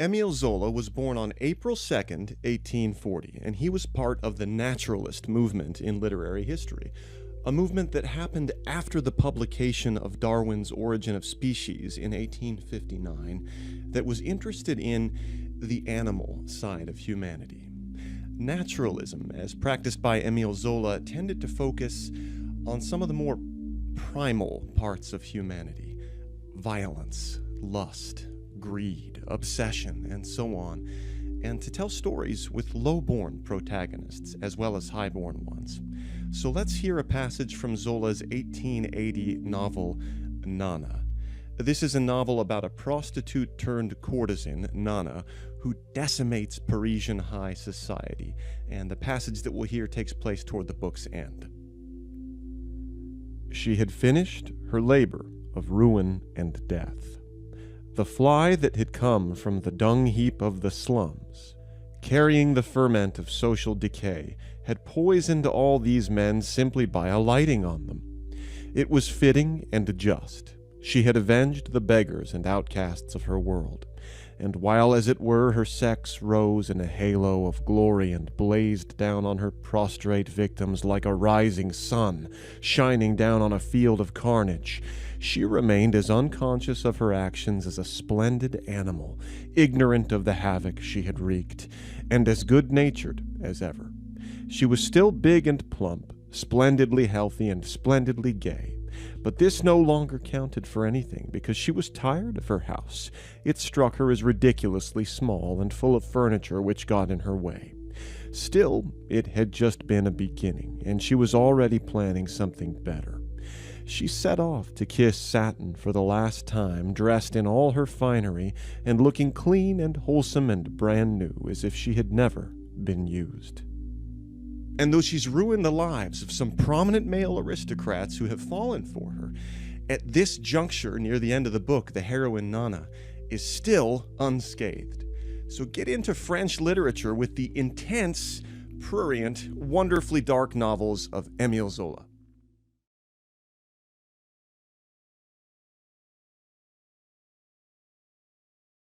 Émile Zola was born on April 2nd, 1840, and he was part of the naturalist movement in literary history, a movement that happened after the publication of Darwin's Origin of Species in 1859 that was interested in the animal side of humanity. Naturalism, as practiced by Émile Zola, tended to focus on some of the more primal parts of humanity: violence, lust, greed, obsession, and so on, and to tell stories with low-born protagonists as well as high-born ones. So let's hear a passage from Zola's 1880 novel, Nana. This is a novel about a prostitute-turned-courtesan, Nana, who decimates Parisian high society, and the passage that we'll hear takes place toward the book's end. She had finished her labor of ruin and death. The fly that had come from the dung heap of the slums, carrying the ferment of social decay, had poisoned all these men simply by alighting on them. It was fitting and just. She had avenged the beggars and outcasts of her world, and while, as it were, her sex rose in a halo of glory and blazed down on her prostrate victims like a rising sun shining down on a field of carnage, she remained as unconscious of her actions as a splendid animal, ignorant of the havoc she had wreaked, and as good-natured as ever. She was still big and plump, splendidly healthy and splendidly gay, but this no longer counted for anything, because she was tired of her house. It struck her as ridiculously small and full of furniture which got in her way. Still, it had just been a beginning, and she was already planning something better. She set off to kiss satin for the last time, dressed in all her finery, and looking clean and wholesome and brand new, as if she had never been used. And though she's ruined the lives of some prominent male aristocrats who have fallen for her, at this juncture near the end of the book, the heroine Nana is still unscathed. So get into French literature with the intense, prurient, wonderfully dark novels of Émile Zola.